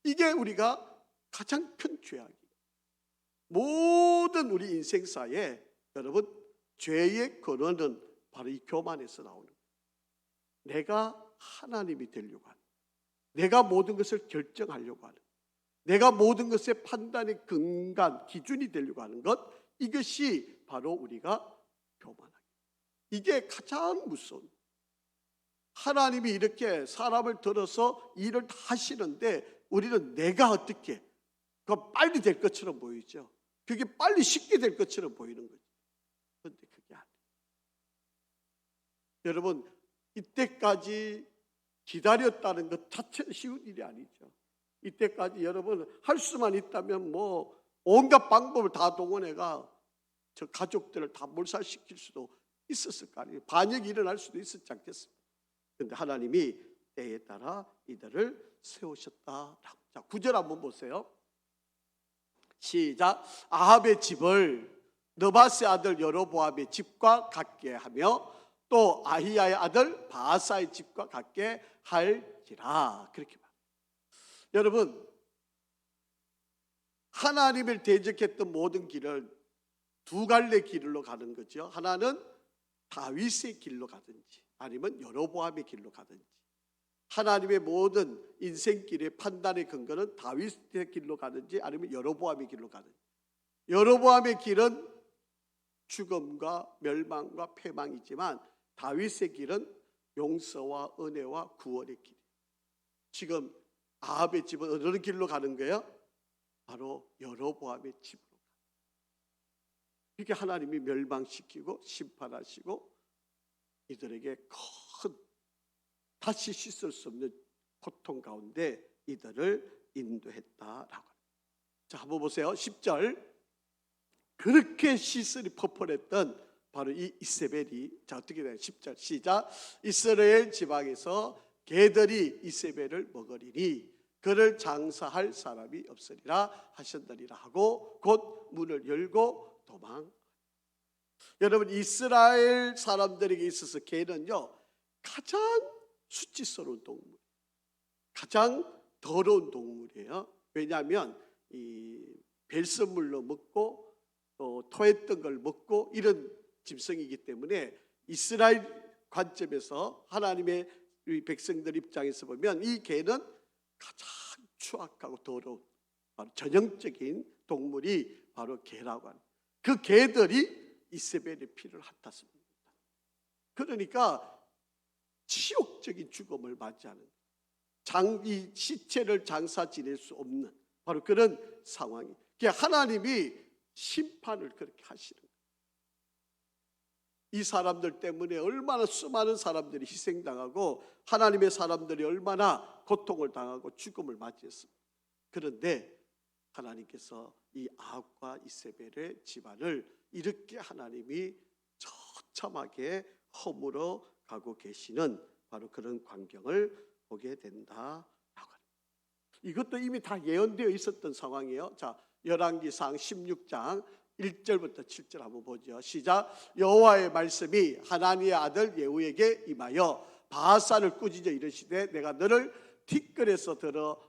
이게 우리가 가장 큰 죄악이에요. 모든 우리 인생사에 여러분 죄의 근원은 바로 이 교만에서 나오는 거예요. 내가 하나님이 되려고 하는, 내가 모든 것을 결정하려고 하는, 내가 모든 것의 판단의 근간, 기준이 되려고 하는 것, 이것이 바로 우리가 교만하게. 이게 가장 무서운. 하나님이 이렇게 사람을 들어서 일을 다 하시는데 우리는 내가 어떻게 그건 빨리 될 것처럼 보이죠. 그게 빨리 쉽게 될 것처럼 보이는 거죠. 그런데 그게 아니에요. 여러분, 이때까지 기다렸다는 것 자체는 쉬운 일이 아니죠. 이때까지 여러분 할 수만 있다면 뭐 온갖 방법을 다 동원해가 저 가족들을 다 몰살시킬 수도 있었을 거 아니에요. 반역이 일어날 수도 있었지 않겠습니까? 그런데 하나님이 때에 따라 이들을 세우셨다라고. 자, 9절 한번 보세요. 시작. 아합의 집을 느바스의 아들 여로보암의 집과 같게 하며 또 아히야의 아들 바하사의 집과 같게 할지라. 그렇게 말합니다. 여러분, 하나님을 대적했던 모든 길은 두 갈래 길로 가는 거죠. 하나는 다윗의 길로 가든지 아니면 여로보암의 길로 가든지. 하나님의 모든 인생길의 판단의 근거는 다윗의 길로 가든지 아니면 여로보암의 길로 가든지. 여로보암의 길은 죽음과 멸망과 패망이지만 다윗의 길은 용서와 은혜와 구원의 길. 지금 아합의 집은 어느 길로 가는 거예요? 바로 여로보암의 집으로. 이렇게 하나님이 멸망시키고 심판하시고 이들에게 큰 다시 씻을 수 없는 고통 가운데 이들을 인도했다라고. 자, 한번 보세요. 10절. 그렇게 시설이 퍼펄했던 바로 이 이세벨이, 자, 어떻게 돼요? 10절 시작. 이스라엘 지방에서 개들이 이세벨을 먹으리니 그를 장사할 사람이 없으리라 하셨느니라 하고 곧 문을 열고 도망. 여러분, 이스라엘 사람들에게 있어서 개는요 가장 수치스러운 동물, 가장 더러운 동물이에요. 왜냐하면 이 벨선물로 먹고 또 토했던 걸 먹고 이런 짐승이기 때문에 이스라엘 관점에서 하나님의 백성들 입장에서 보면 이 개는 가장 추악하고 더러운 바로 전형적인 동물이 바로 개라고 하는. 그 개들이 이세벨의 피를 핥았습니다. 그러니까 치욕적인 죽음을 맞이하는, 이 시체를 장사 지낼 수 없는 바로 그런 상황이. 하나님이 심판을 그렇게 하시는 거예요. 이 사람들 때문에 얼마나 수많은 사람들이 희생당하고 하나님의 사람들이 얼마나 고통을 당하고 죽음을 맞이했습니다. 그런데 하나님께서 이 아합과 이세벨의 집안을 이렇게 하나님이 처참하게 허물어 가고 계시는 바로 그런 광경을 보게 된다라고 합니다. 이것도 이미 다 예언되어 있었던 상황이에요. 자, 열왕기상 16장 1절부터 7절 한번 보죠. 시작. 여호와의 말씀이 하나니의 아들 예후에게 임하여 바하사를 꾸짖어 이르시되 내가 너를 티끌에서 들어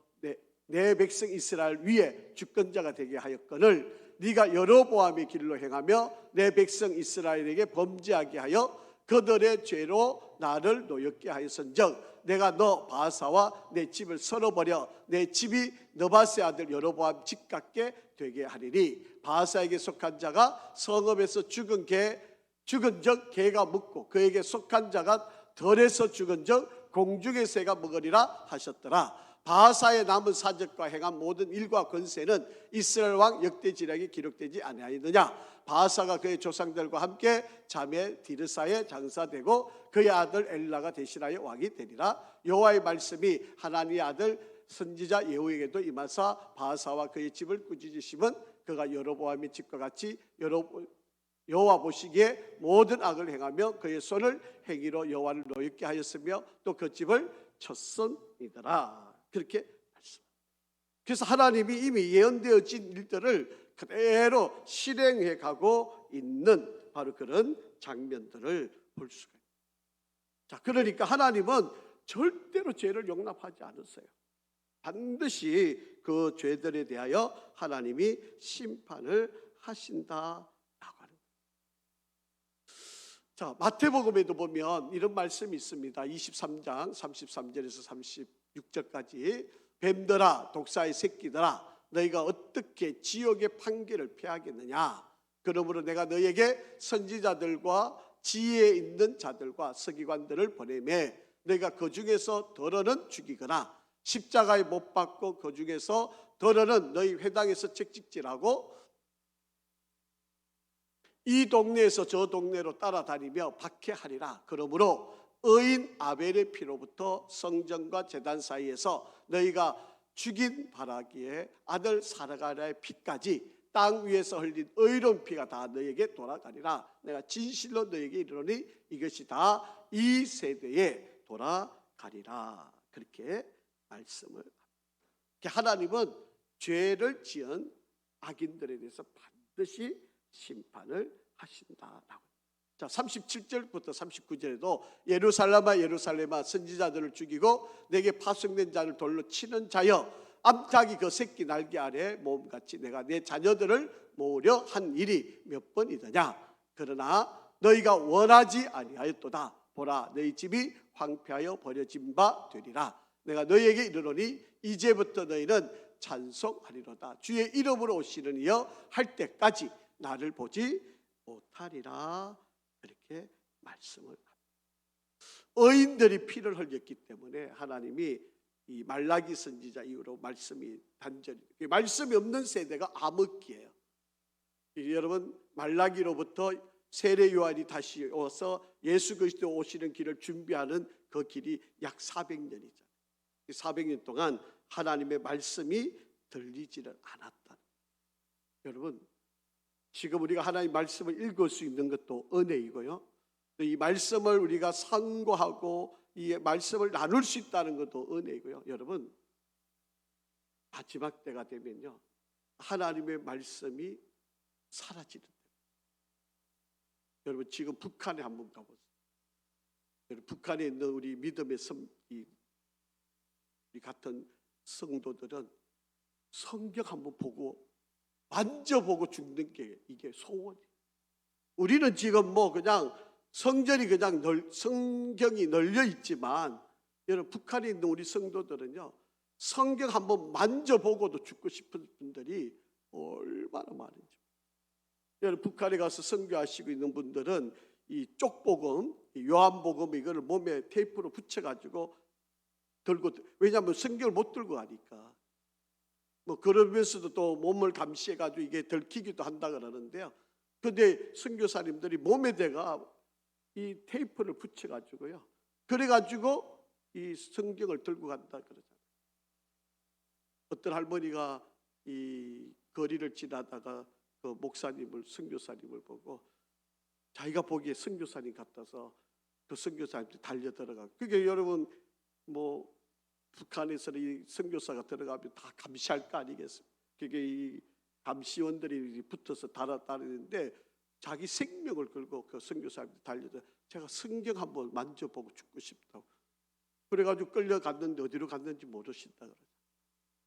내 백성 이스라엘 위에 주권자가 되게 하였거늘 네가 여로보암의 길로 행하며 내 백성 이스라엘에게 범죄하게 하여 그들의 죄로 나를 노엽게 하였은즉 내가 너 바하사와 내 집을 썰어버려 내 집이 느바스의 아들 여로보암 집 같게 되게 하리니 바하사에게 속한 자가 성읍에서 죽은즉 개가 먹고 그에게 속한 자가 들에서 죽은즉 공중의 새가 먹으리라 하셨더라. 바하사의 남은 사적과 행한 모든 일과 권세는 이스라엘 왕 역대지략에 기록되지 아니하였느냐. 바하사가 그의 조상들과 함께 자매 디르사에 장사되고 그의 아들 엘라가 대신하여 왕이 되리라. 여호와의 말씀이 하나니의 아들 선지자 예후에게도 임하사 바하사와 그의 집을 꾸짖으시면 그가 여로보암의 집과 같이 여호와 보시기에 모든 악을 행하며 그의 손을 행위로 여호와를 노엽게 하였으며 또 그 집을 쳤음이더라. 그렇게 말씀. 그래서 하나님이 이미 예언되어진 일들을 그대로 실행해 가고 있는 바로 그런 장면들을 볼 수가 있습니다. 자, 그러니까 하나님은 절대로 죄를 용납하지 않으세요. 반드시 그 죄들에 대하여 하나님이 심판을 하신다라고 하는 거예요. 자, 마태복음에도 보면 이런 말씀이 있습니다. 23장 33절에서 36절까지 뱀들아 독사의 새끼들아 너희가 어떻게 지옥의 판결을 피하겠느냐. 그러므로 내가 너희에게 선지자들과 지혜에 있는 자들과 서기관들을 보내매 너희가 그 중에서 더러는 죽이거나 십자가에 못 박고 그 중에서 더러는 너희 회당에서 책찍질하고 이 동네에서 저 동네로 따라다니며 박해하리라. 그러므로 의인 아벨의 피로부터 성전과 제단 사이에서 너희가 죽인 바라기의 아들 사라가랴의 피까지 땅 위에서 흘린 의로운 피가 다 너희에게 돌아가리라. 내가 진실로 너희에게 이르노니 이것이 다 이 세대에 돌아가리라. 그렇게 말씀을 합니다. 하나님은 죄를 지은 악인들에 대해서 반드시 심판을 하신다라고. 자, 37절부터 39절에도 예루살렘아 예루살렘아 선지자들을 죽이고 내게 파송된 자를 돌로 치는 자여 암탉이 그 새끼 날개 아래 모음같이 내가 내 자녀들을 모으려 한 일이 몇 번이더냐. 그러나 너희가 원하지 아니하였도다. 보라 너희 집이 황폐하여 버려진 바 되리라. 내가 너희에게 이르노니 이제부터 너희는 찬송하리로다. 주의 이름으로 오시는 이여 할 때까지 나를 보지 못하리라. 이렇게 말씀을 합니다. 의인들이 피를 흘렸기 때문에 하나님이 이 말라기 선지자 이후로 말씀이 단절이, 말씀이 없는 세대가 암흑기예요. 여러분, 말라기로부터 세례 요한이 다시 와서 예수 그리스도 오시는 길을 준비하는 그 길이 약 400년이죠. 400년 동안 하나님의 말씀이 들리지를 않았다. 여러분, 지금 우리가 하나님의 말씀을 읽을 수 있는 것도 은혜이고요. 이 말씀을 우리가 상고하고 이 말씀을 나눌 수 있다는 것도 은혜이고요. 여러분, 마지막 때가 되면요, 하나님의 말씀이 사라지는 때입니다. 여러분, 지금 북한에 한번 가보세요. 여러분, 북한에 있는 우리 믿음의 우리 같은 성도들은 성경 한번 보고 만져보고 죽는 게 이게 소원이에요. 우리는 지금 뭐 그냥 성전이 그냥 성경이 널려 있지만, 여러분, 북한에 있는 우리 성도들은요, 성경 한번 만져보고도 죽고 싶은 분들이 얼마나 많은지. 여러분, 북한에 가서 선교하시고 있는 분들은 이 쪽복음, 요한복음 이거를 몸에 테이프로 붙여가지고 들고, 왜냐하면 성경을 못 들고 가니까. 뭐 그러면서도 또 몸을 감시해가지고 이게 들키기도 한다 그러는데요. 근데 선교사님들이 몸에다가 이 테이프를 붙여가지고요, 그래가지고 이 성경을 들고 간다 그러잖아요. 어떤 할머니가 이 거리를 지나다가 그 목사님을, 선교사님을 보고 자기가 보기에 선교사님 같아서 그 선교사님들이 달려 들어가. 그게 여러분, 뭐 북한에서는 이 선교사가 들어가면 다 감시할 거 아니겠습니까? 그게 이 감시원들이 붙어서 따르는데 자기 생명을 걸고 그 선교사님들 달려서 제가 성경 한번 만져보고 죽고 싶다고. 그래가지고 끌려갔는데 어디로 갔는지 모르신다 그러죠.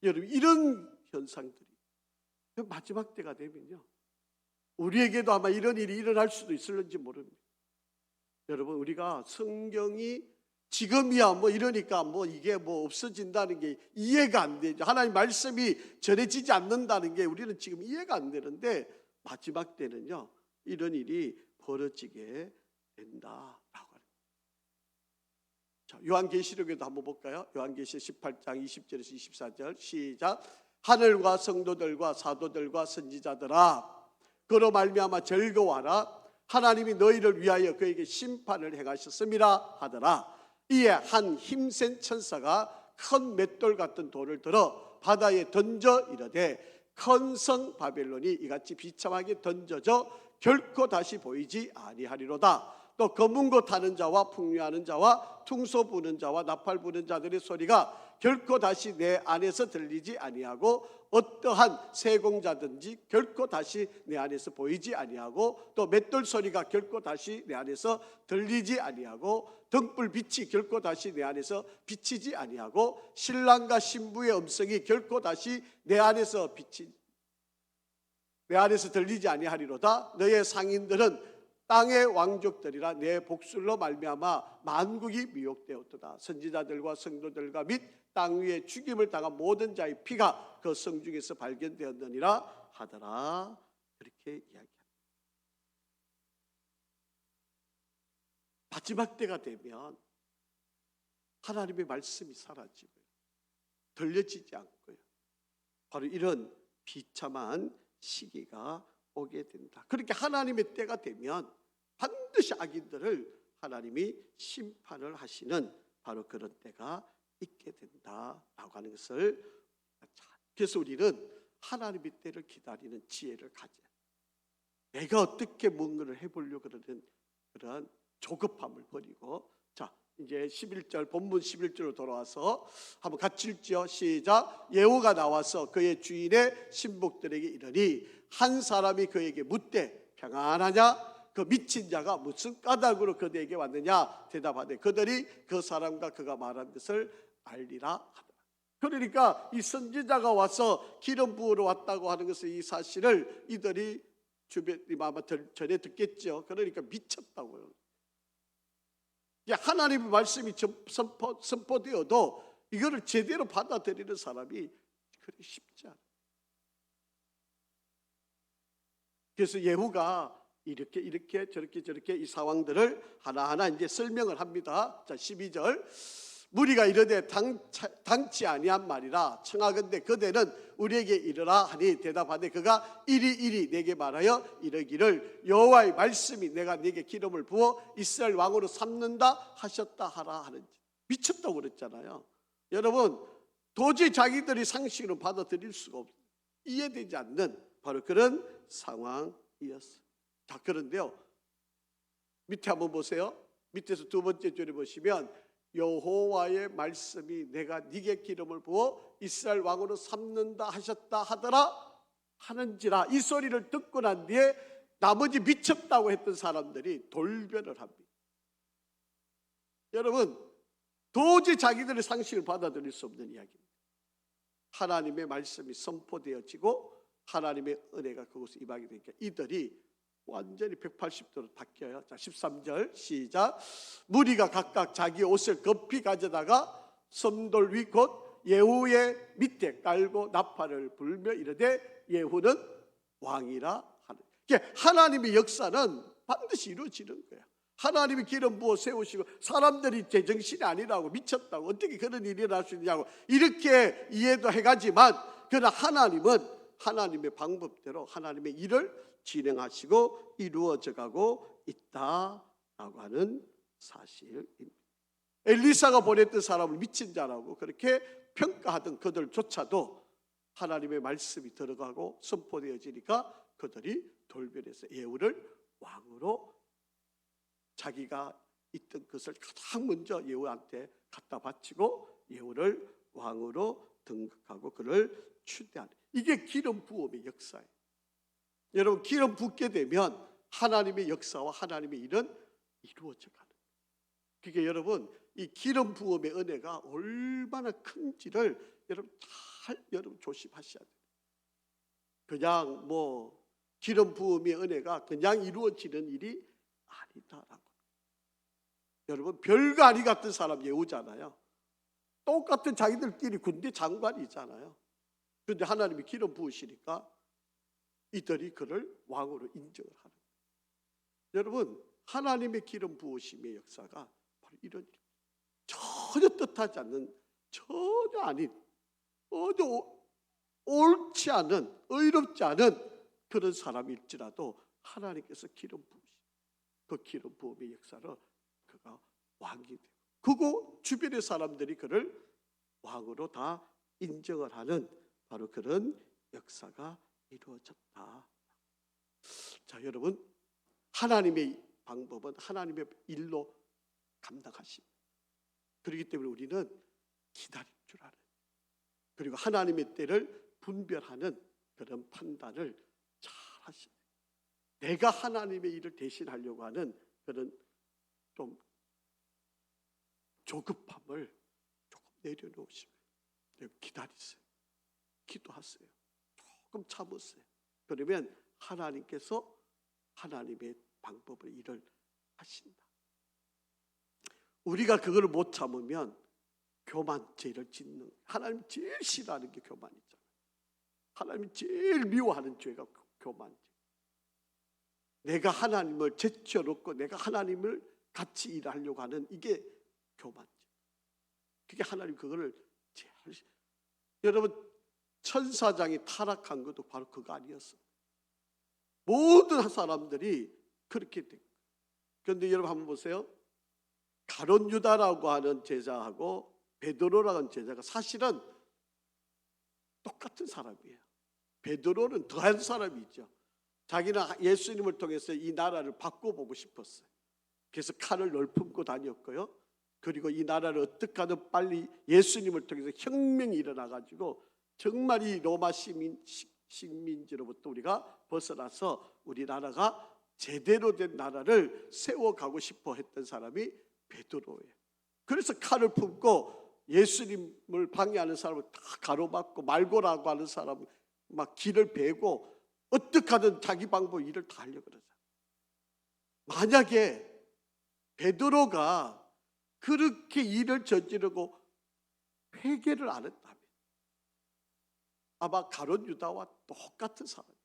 여러분, 이런 현상들이 마지막 때가 되면요, 우리에게도 아마 이런 일이 일어날 수도 있을는지 모릅니다. 여러분, 우리가 성경이 지금이야 뭐 이러니까 뭐 이게 뭐 없어진다는 게 이해가 안 되죠. 하나님 말씀이 전해지지 않는다는 게 우리는 지금 이해가 안 되는데, 마지막 때는요, 이런 일이 벌어지게 된다라고 합니다. 자, 요한계시록에도 한번 볼까요? 요한계시록 18장 20절에서 24절 시작. 하늘과 성도들과 사도들과 선지자들아, 그로 말미암아 즐거워하라. 하나님이 너희를 위하여 그에게 심판을 행하셨음이라 하더라. 이에 한 힘센 천사가 큰 맷돌 같은 돌을 들어 바다에 던져 이르되, 큰 성 바벨론이 이같이 비참하게 던져져 결코 다시 보이지 아니하리로다. 또 검은 것 타는 자와 풍류하는 자와 퉁소 부는 자와 나팔 부는 자들의 소리가 결코 다시 내 안에서 들리지 아니하고, 어떠한 세공자든지 결코 다시 내 안에서 보이지 아니하고, 또 맷돌 소리가 결코 다시 내 안에서 들리지 아니하고, 등불 빛이 결코 다시 내 안에서 비치지 아니하고, 신랑과 신부의 음성이 결코 다시 내 안에서 들리지 아니하리로다. 너의 상인들은 땅의 왕족들이라 내 복술로 말미암아 만국이 미혹되었도다. 선지자들과 성도들과 및 땅 위에 죽임을 당한 모든 자의 피가 그 성 중에서 발견되었느니라 하더라. 그렇게 이야기합니다. 마지막 때가 되면 하나님의 말씀이 사라지고요, 들려지지 않고요, 바로 이런 비참한 시기가 오게 된다. 그렇게 하나님의 때가 되면 반드시 악인들을 하나님이 심판을 하시는 바로 그런 때가 있게 된다라고 하는 것을, 그래서 우리는 하나님의 때를 기다리는 지혜를 가져야, 내가 어떻게 뭔가를 해보려고 그러는 그러한 조급함을 버리고, 자, 이제 11절 본문 11절로 돌아와서 한번 같이 읽죠. 시작. 예후가 나와서 그의 주인의 신복들에게 이르니 한 사람이 그에게 묻되 평안하냐? 그 미친 자가 무슨 까닭으로 그들에게 왔느냐? 대답하되 그들이 그 사람과 그가 말한 것을 알리라 하더라. 그러니까 이 선지자가 와서 기름 부으러 왔다고 하는 것을, 이 사실을 이들이 주변이 아마 전에 듣겠죠. 그러니까 미쳤다고요. 하나님의 말씀이 선포되어도 이거를 제대로 받아들이는 사람이 그리 쉽지 않아요. 그래서 예후가 이렇게 저렇게 이 상황들을 하나하나 이제 설명을 합니다. 자, 12절. 무리가 이르되 당치 아니한 말이라 청하건대 그대는 우리에게 이르라 하니 대답하되 그가 이리 내게 말하여 이르기를 여호와의 말씀이 내가 네게 기름을 부어 이스라엘 왕으로 삼는다 하셨다 하라 하는지. 미쳤다고 그랬잖아요. 여러분, 도저히 자기들이 상식으로 받아들일 수가 없어요. 이해되지 않는 바로 그런 상황이었어요. 자, 그런데요, 밑에 한번 보세요. 밑에서 두 번째 줄에 보시면 여호와의 말씀이 내가 네게 기름을 부어 이스라엘 왕으로 삼는다 하셨다 하더라 하는지라, 이 소리를 듣고 난 뒤에 나머지 미쳤다고 했던 사람들이 돌변을 합니다. 여러분, 도저히 자기들의 상식을 받아들일 수 없는 이야기입니다. 하나님의 말씀이 선포되어지고 하나님의 은혜가 그곳에 임하게 되니까 이들이 완전히 180도로 바뀌어요. 자, 13절 시작. 무리가 각각 자기 옷을 급히 가져다가 섬돌 위 곧 예후의 밑에 깔고 나팔을 불며 이르되 예후는 왕이라 하는. 하나님의 역사는 반드시 이루어지는 거예요. 하나님이 기름 부어 세우시고 사람들이 제정신이 아니라고, 미쳤다고, 어떻게 그런 일이 일어날 수 있냐고 이렇게 이해도 해가지만, 그러나 하나님은 하나님의 방법대로 하나님의 일을 진행하시고 이루어져 가고 있다라고 하는 사실입니다. 엘리사가 보냈던 사람을 미친 자라고 그렇게 평가하던 그들조차도 하나님의 말씀이 들어가고 선포되어지니까 그들이 돌변해서 예후를 왕으로, 자기가 있던 것을 가장 먼저 예후한테 갖다 바치고 예후를 왕으로 등극하고 그를 추대하는, 이게 기름 부음의 역사예요. 여러분, 기름 붓게 되면 하나님의 역사와 하나님의 일은 이루어져 가는 거예요. 그게 여러분, 이 기름 부음의 은혜가 얼마나 큰지를 여러분 조심하셔야 돼요. 그냥 기름 부음의 은혜가 그냥 이루어지는 일이 아니다라고. 여러분, 별거 아니 같은 사람 예후잖아요. 똑같은 자기들끼리 군대 장관이잖아요. 그런데 하나님이 기름 부으시니까 이들이 그를 왕으로 인정을 하는 거예요. 여러분, 하나님의 기름 부으심의 역사가 바로 이런, 전혀 뜻하지 않는, 전혀 아닌, 옳지 않은, 의롭지 않은 그런 사람일지라도 하나님께서 기름 부으시고 그 기름 부음의 역사로 그가 왕이 되고, 그리고 주변의 사람들이 그를 왕으로 다 인정을 하는 바로 그런 역사가 이루어졌다. 자, 여러분, 하나님의 방법은 하나님의 일로 감당하십니다. 그렇기 때문에 우리는 기다릴 줄 아는, 그리고 하나님의 때를 분별하는 그런 판단을 잘 하십니다. 내가 하나님의 일을 대신하려고 하는 그런 좀 조급함을 조금 내려놓으시면, 기다리세요. 기도하세요. 조금 참으세요. 그러면 하나님께서 하나님의 방법을 일을 하신다. 우리가 그걸 못 참으면 교만, 죄를 짓는, 하나님 제일 싫어하는 게 교만이잖아요. 하나님이 제일 미워하는 죄가 교만이죠. 내가 하나님을 제쳐놓고 내가 하나님을 같이 일하려고 하는 이게 교만이죠. 그게 하나님 그거를 제일, 여러분, 천사장이 타락한 것도 바로 그거 아니었어요. 모든 사람들이 그렇게 된 거예요. 그런데 여러분 한번 보세요. 가룟 유다라고 하는 제자하고 베드로라고 하는 제자가 사실은 똑같은 사람이에요. 베드로는 더한 사람이죠. 자기는 예수님을 통해서 이 나라를 바꿔보고 싶었어요. 그래서 칼을 널 품고 다녔고요. 그리고 이 나라를 어떻게 하든 빨리 예수님을 통해서 혁명이 일어나가지고 정말 이 로마 식민지로부터 우리가 벗어나서 우리나라가 제대로 된 나라를 세워가고 싶어 했던 사람이 베드로예요. 그래서 칼을 품고 예수님을 방해하는 사람을 다 가로막고 말고라고 하는 사람을 막 길을 베고 어떻게 하든 자기 방법 일을 다 하려고 그러잖아요. 만약에 베드로가 그렇게 일을 저지르고 회개를 안 했다면 아마 가룟 유다와 똑같은 사람이에요.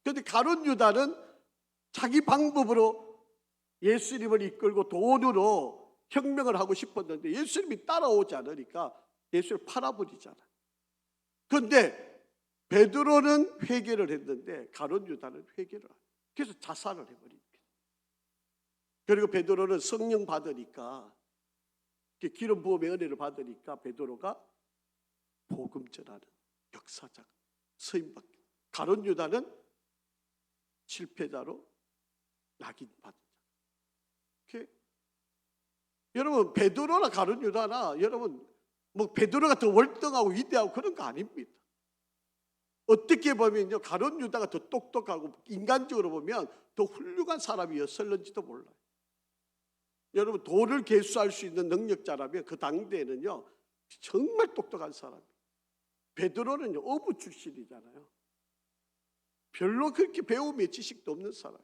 그런데 가룟 유다는 자기 방법으로 예수님을 이끌고 돈으로 혁명을 하고 싶었는데 예수님이 따라오지 않으니까 예수를 팔아버리잖아요. 그런데 베드로는 회개를 했는데 가룟 유다는 회개를 안 해요. 그래서 자살을 해버립니다. 그리고 베드로는 성령 받으니까, 기름 부음의 은혜를 받으니까 베드로가 복음 전하는 역사자가 서임받게. 가룟 유다는 실패자로 낙인받은 자. 여러분 베드로나 가룟 유다나 여러분 뭐 베드로가 더 월등하고 위대하고 그런 거 아닙니다. 어떻게 보면요 가룟 유다가 더 똑똑하고 인간적으로 보면 더 훌륭한 사람이었을는지도 몰라요. 여러분 돌을 개수할 수 있는 능력자라면 그 당대에는요 정말 똑똑한 사람이에요. 베드로는 어부 출신이잖아요. 별로 그렇게 배움의 지식도 없는 사람.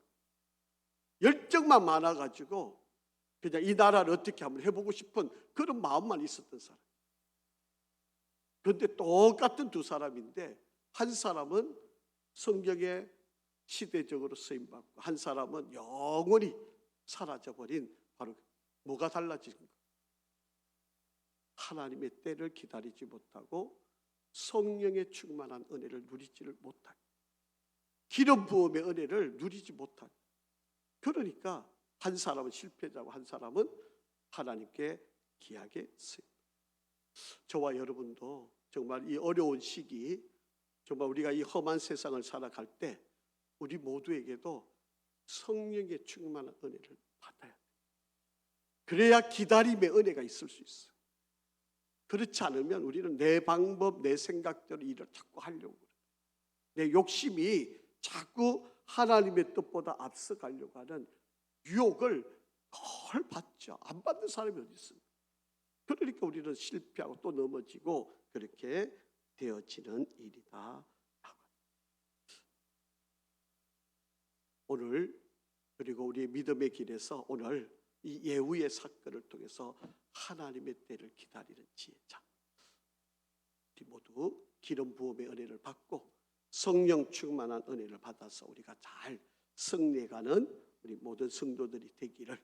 열정만 많아가지고 그냥 이 나라를 어떻게 한번 해보고 싶은 그런 마음만 있었던 사람. 그런데 똑같은 두 사람인데 한 사람은 성경에 시대적으로 쓰임받고 한 사람은 영원히 사라져버린, 바로 뭐가 달라진 것? 하나님의 때를 기다리지 못하고 성령의 충만한 은혜를 누리지를 못하고 기름 부음의 은혜를 누리지 못하고, 그러니까 한 사람은 실패자고 한 사람은 하나님께 귀하게 쓰입니다. 저와 여러분도 정말 이 어려운 시기, 정말 우리가 이 험한 세상을 살아갈 때 우리 모두에게도 성령의 충만한 은혜를 받아야 돼요. 그래야 기다림의 은혜가 있을 수 있어요. 그렇지 않으면 우리는 내 방법, 내 생각대로 일을 자꾸 하려고 그래요. 내 욕심이 자꾸 하나님의 뜻보다 앞서가려고 하는 유혹을 덜 받죠. 안 받는 사람이 어디 있습니까? 그러니까 우리는 실패하고 또 넘어지고 그렇게 되어지는 일이다. 오늘 그리고 우리의 믿음의 길에서 오늘 이 예후의 사건을 통해서 하나님의 때를 기다리는 지혜자, 우리 모두 기름 부음의 은혜를 받고 성령 충만한 은혜를 받아서 우리가 잘 승리해가는 우리 모든 성도들이 되기를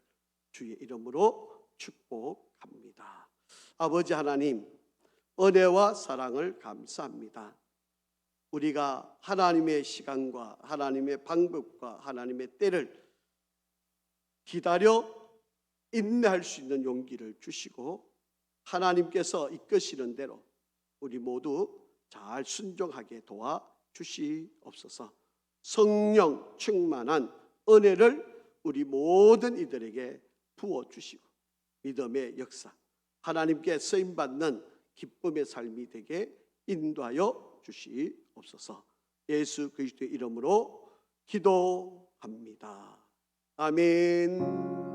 주의 이름으로 축복합니다. 아버지 하나님, 은혜와 사랑을 감사합니다. 우리가 하나님의 시간과 하나님의 방법과 하나님의 때를 기다려 인내할 수 있는 용기를 주시고 하나님께서 이끄시는 대로 우리 모두 잘 순종하게 도와주시옵소서. 성령 충만한 은혜를 우리 모든 이들에게 부어주시고 믿음의 역사, 하나님께 쓰임받는 기쁨의 삶이 되게 인도하여 주시옵소서. 예수 그리스도의 이름으로 기도합니다. 아멘.